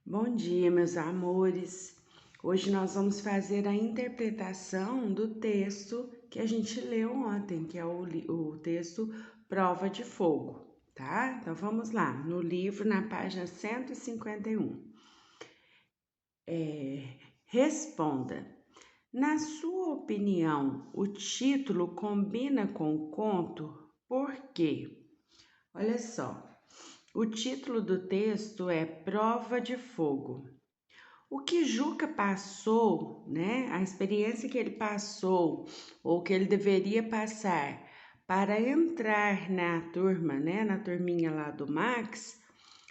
Bom dia, meus amores. Hoje nós vamos fazer a interpretação do texto que a gente leu ontem, que é o texto Prova de Fogo, tá? Então vamos lá, no livro, na página 151. Responda. Na sua opinião, o título combina com o conto? Por quê? Olha só, o título do texto é Prova de Fogo. O que Juca passou, né? A experiência que ele passou, ou que ele deveria passar para entrar na turma, né? Na turminha lá do Max,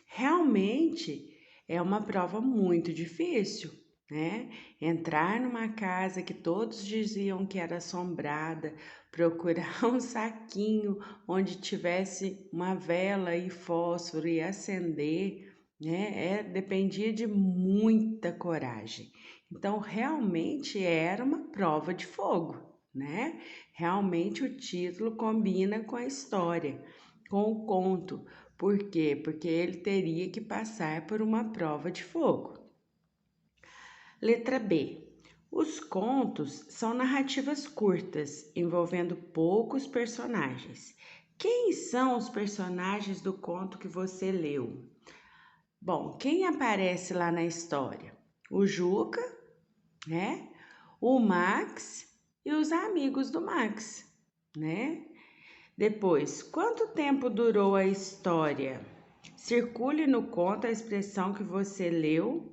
realmente é uma prova muito difícil, né? Entrar numa casa que todos diziam que era assombrada, procurar um saquinho onde tivesse uma vela e fósforo e acender, né? Dependia de muita coragem. Então, realmente era uma prova de fogo, né? Realmente o título combina com a história, com o conto. Por quê? Porque ele teria que passar por uma prova de fogo. Letra B. Os contos são narrativas curtas, envolvendo poucos personagens. Quem são os personagens do conto que você leu? Bom, quem aparece lá na história? O Juca, né? O Max e os amigos do Max, né? Depois, quanto tempo durou a história? Circule no conto a expressão que você leu,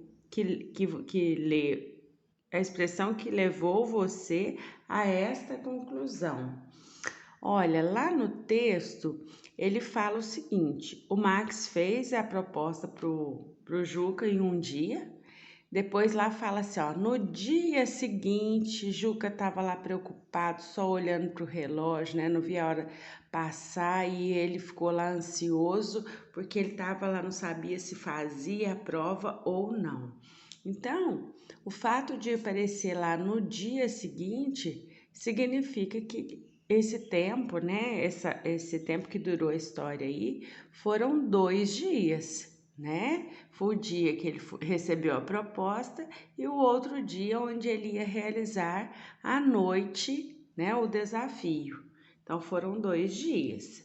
a expressão que levou você a esta conclusão. Olha, lá no texto ele fala o seguinte: o Max fez a proposta pro Juca em um dia. Depois lá fala assim, ó, no dia seguinte, Juca estava lá preocupado, só olhando para o relógio, né? Não via a hora passar e ele ficou lá ansioso porque ele estava lá, não sabia se fazia a prova ou não. Então, o fato de aparecer lá no dia seguinte significa que esse tempo, né? Esse tempo que durou a história aí foram 2 dias, né? Foi o dia que ele recebeu a proposta e o outro dia onde ele ia realizar à noite, né, o desafio. Então foram 2 dias.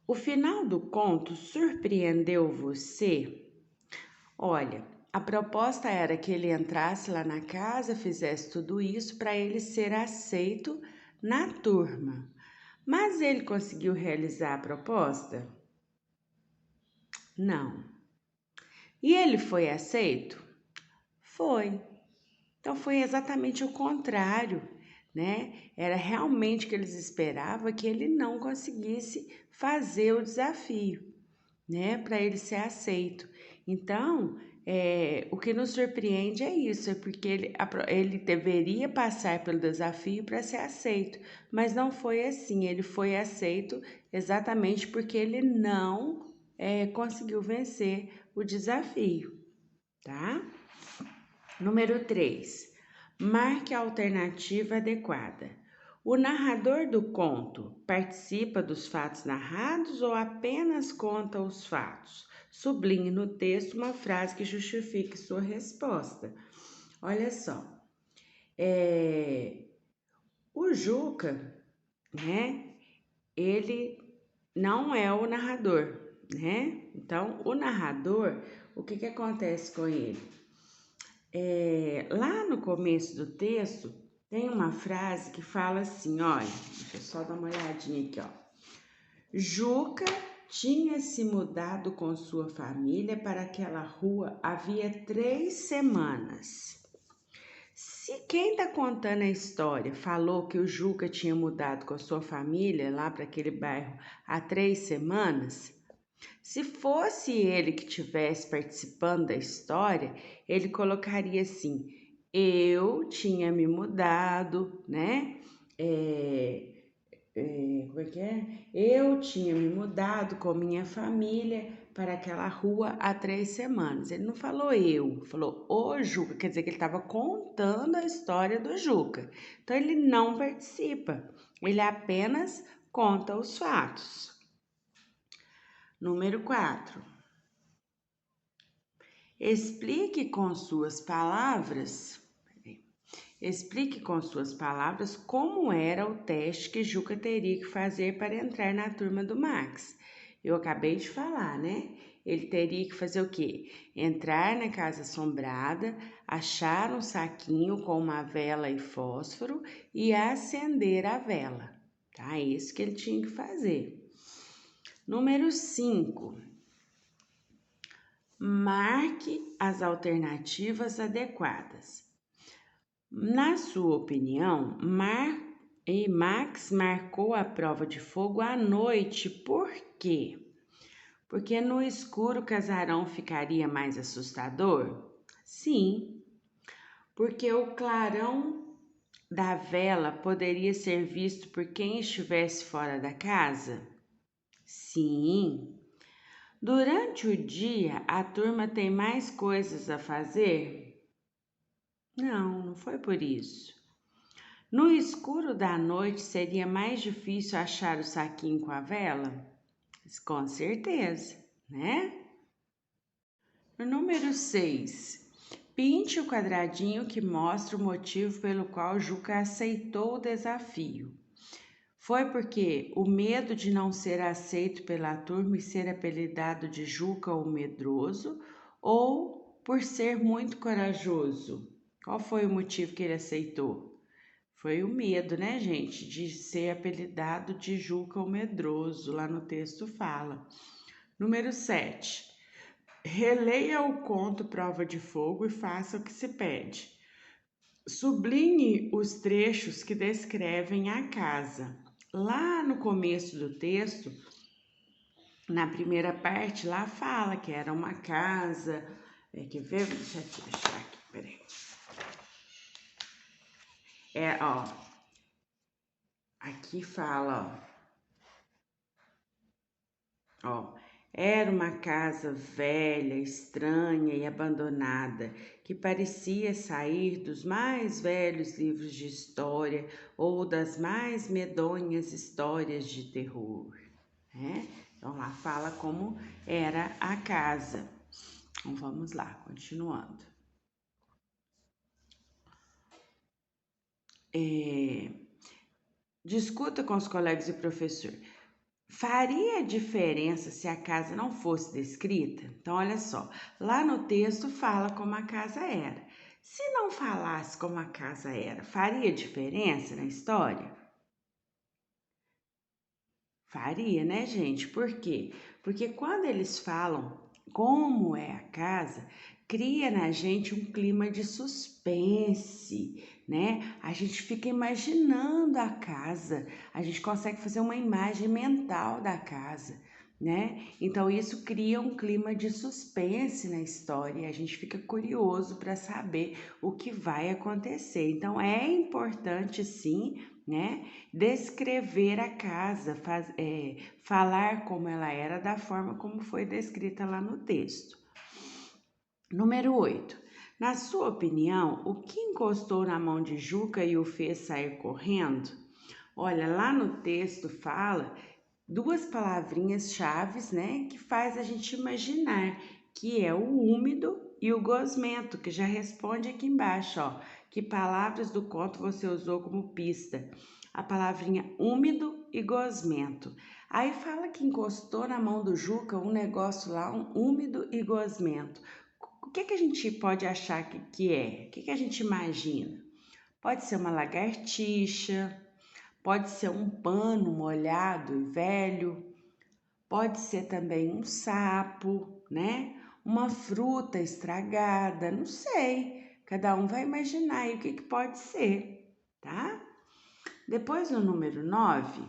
O final do conto surpreendeu você? Olha, a proposta era que ele entrasse lá na casa, fizesse tudo isso para ele ser aceito na turma. Mas ele conseguiu realizar a proposta? Não. E ele foi aceito? Foi. Então foi exatamente o contrário, né? Era realmente que eles esperavam que ele não conseguisse fazer o desafio, né? Para ele ser aceito. Então, o que nos surpreende é isso, é porque ele deveria passar pelo desafio para ser aceito, mas não foi assim. Ele foi aceito exatamente porque ele não conseguiu vencer o desafio, tá? Número 3. Marque a alternativa adequada. O narrador do conto participa dos fatos narrados ou apenas conta os fatos? Sublinhe no texto uma frase que justifique sua resposta. Olha só, o Juca, né? Ele não é o narrador, né? Então, o narrador, o que acontece com ele? Lá no começo do texto, tem uma frase que fala assim, olha, deixa eu só dar uma olhadinha aqui, ó. Juca tinha se mudado com sua família para aquela rua havia 3 semanas. Se quem está contando a história falou que o Juca tinha mudado com a sua família lá para aquele bairro há 3 semanas, se fosse ele que tivesse participando da história, ele colocaria assim: eu tinha me mudado, né? Como é que é? Eu tinha me mudado com minha família para aquela rua há 3 semanas. Ele não falou eu, falou o Juca, quer dizer que ele estava contando a história do Juca. Então ele não participa, ele apenas conta os fatos. Número 4. Explique com suas palavras. Explique com suas palavras como era o teste que Juca teria que fazer para entrar na turma do Max. Eu acabei de falar, né? Ele teria que fazer o quê? Entrar na casa assombrada, achar um saquinho com uma vela e fósforo e acender a vela. Tá? É isso que ele tinha que fazer. Número 5. Marque as alternativas adequadas. Na sua opinião, Max marcou a prova de fogo à noite. Por quê? Porque no escuro o casarão ficaria mais assustador? Sim. Porque o clarão da vela poderia ser visto por quem estivesse fora da casa? Sim. Durante o dia, a turma tem mais coisas a fazer? Não foi por isso. No escuro da noite, seria mais difícil achar o saquinho com a vela? Com certeza, né? No número 6, pinte o quadradinho que mostra o motivo pelo qual Juca aceitou o desafio. Foi porque o medo de não ser aceito pela turma e ser apelidado de Juca o Medroso, ou por ser muito corajoso? Qual foi o motivo que ele aceitou? Foi o medo, né, gente, de ser apelidado de Juca o Medroso, lá no texto fala. Número 7. Releia o conto Prova de Fogo e faça o que se pede. Sublinhe os trechos que descrevem a casa. Lá no começo do texto, na primeira parte, lá fala que era uma casa. Quer ver? Deixa eu achar aqui, peraí. Aqui fala, era uma casa velha, estranha e abandonada, que parecia sair dos mais velhos livros de história ou das mais medonhas histórias de terror, né? Então lá fala como era a casa. Então vamos lá, continuando. Discuta com os colegas e professor. Faria diferença se a casa não fosse descrita? Então, olha só, lá no texto fala como a casa era. Se não falasse como a casa era, faria diferença na história? Faria, né, gente? Por quê? Porque quando eles falam como é a casa, cria na gente um clima de suspense, né? A gente fica imaginando a casa, a gente consegue fazer uma imagem mental da casa, né? Então isso cria um clima de suspense na história e a gente fica curioso para saber o que vai acontecer. Então é importante sim, né? Descrever a casa, falar como ela era da forma como foi descrita lá no texto. Número 8. Na sua opinião, o que encostou na mão de Juca e o fez sair correndo? Olha, lá no texto fala duas palavrinhas chaves, né, que faz a gente imaginar, que é o úmido e o gosmento, que já responde aqui embaixo, ó. Que palavras do conto você usou como pista? A palavrinha úmido e gosmento. Aí fala que encostou na mão do Juca um negócio lá, um úmido e gosmento. O que a gente pode achar que é? O que a gente imagina? Pode ser uma lagartixa, pode ser um pano molhado e velho, pode ser também um sapo, né? Uma fruta estragada, não sei. Cada um vai imaginar aí o que pode ser, tá? Depois no número 9,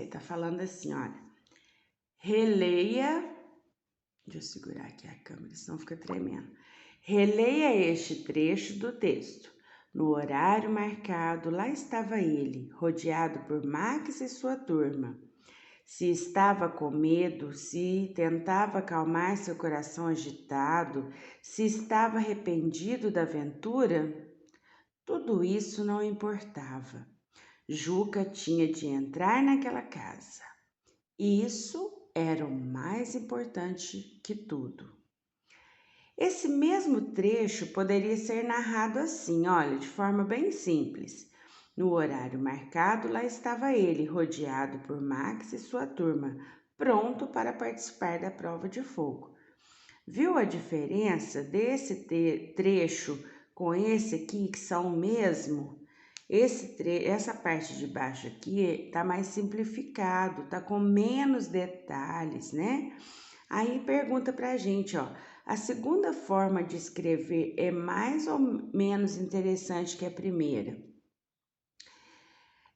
tá falando assim, olha. Releia, deixa eu segurar aqui a câmera, senão fica tremendo. Releia este trecho do texto. No horário marcado, lá estava ele, rodeado por Max e sua turma. Se estava com medo, se tentava acalmar seu coração agitado, se estava arrependido da aventura, tudo isso não importava. Juca tinha de entrar naquela casa. Isso era o mais importante que tudo. Esse mesmo trecho poderia ser narrado assim, olha, de forma bem simples. No horário marcado, lá estava ele, rodeado por Max e sua turma, pronto para participar da prova de fogo. Viu a diferença desse trecho com esse aqui, que são o mesmo? Essa parte de baixo aqui está mais simplificado, está com menos detalhes, né? Aí pergunta pra gente, ó, a segunda forma de escrever é mais ou menos interessante que a primeira?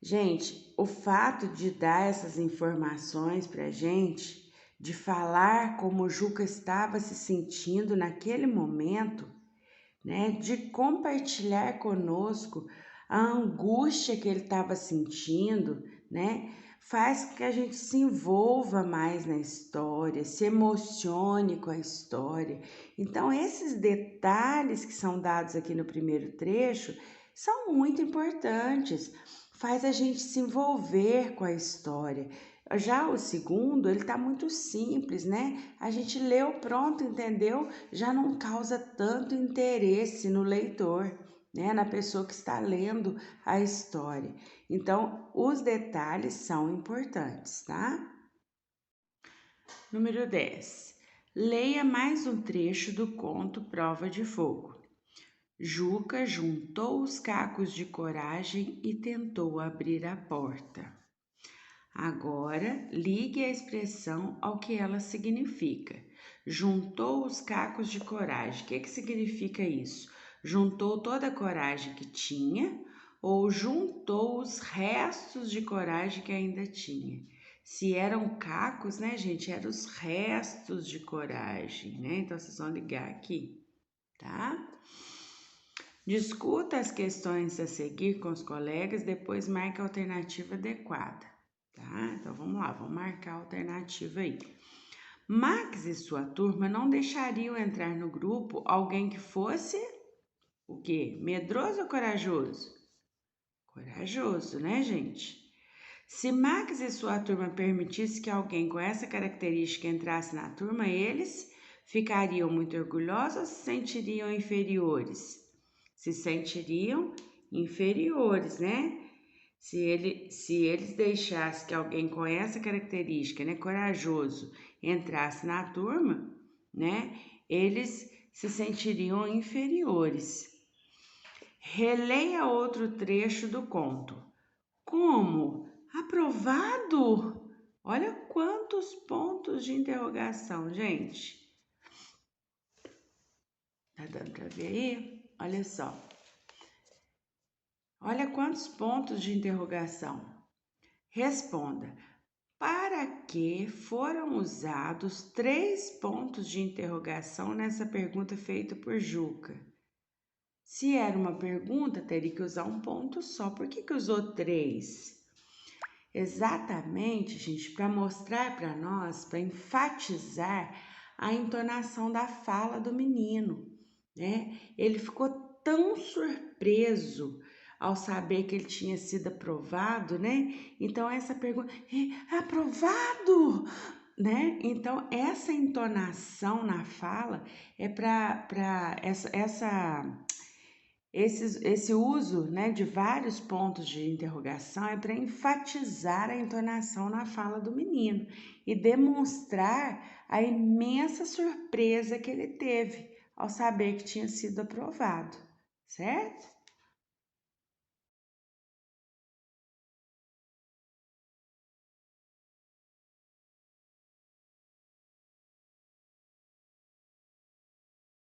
Gente, o fato de dar essas informações pra gente, de falar como o Juca estava se sentindo naquele momento, né, de compartilhar conosco a angústia que ele estava sentindo, né, faz com que a gente se envolva mais na história, se emocione com a história. Então, esses detalhes que são dados aqui no primeiro trecho são muito importantes, faz a gente se envolver com a história. Já o segundo, ele está muito simples, né? A gente leu, pronto, entendeu? Já não causa tanto interesse no leitor, né? Na pessoa que está lendo a história. Então, os detalhes são importantes, tá? Número 10. Leia mais um trecho do conto Prova de Fogo. Juca juntou os cacos de coragem e tentou abrir a porta. Agora, ligue a expressão ao que ela significa. Juntou os cacos de coragem. O que significa isso? Juntou toda a coragem que tinha ou juntou os restos de coragem que ainda tinha? Se eram cacos, né, gente? Eram os restos de coragem, né? Então, vocês vão ligar aqui, tá? Discuta as questões a seguir com os colegas, depois marque a alternativa adequada. Tá? Então vamos lá, vamos marcar a alternativa aí. Max e sua turma não deixariam entrar no grupo alguém que fosse o quê? Medroso ou corajoso? Corajoso, né, gente? Se Max e sua turma permitissem que alguém com essa característica entrasse na turma, eles ficariam muito orgulhosos ou se sentiriam inferiores? Se sentiriam inferiores, né? Se eles deixassem que alguém com essa característica, né, corajoso, entrasse na turma, né, eles se sentiriam inferiores. Releia outro trecho do conto. Como? Aprovado? Olha quantos pontos de interrogação, gente. Tá dando para ver aí? Olha só. Olha quantos pontos de interrogação. Responda. Para que foram usados 3 pontos de interrogação nessa pergunta feita por Juca? Se era uma pergunta, teria que usar um ponto só. Por que usou 3? Exatamente, gente, para mostrar para nós, para enfatizar a entonação da fala do menino, né? Ele ficou tão surpreso ao saber que ele tinha sido aprovado, né? Então essa pergunta, aprovado, né? Então essa entonação na fala é para esse uso, né, de vários pontos de interrogação é para enfatizar a entonação na fala do menino e demonstrar a imensa surpresa que ele teve ao saber que tinha sido aprovado, certo?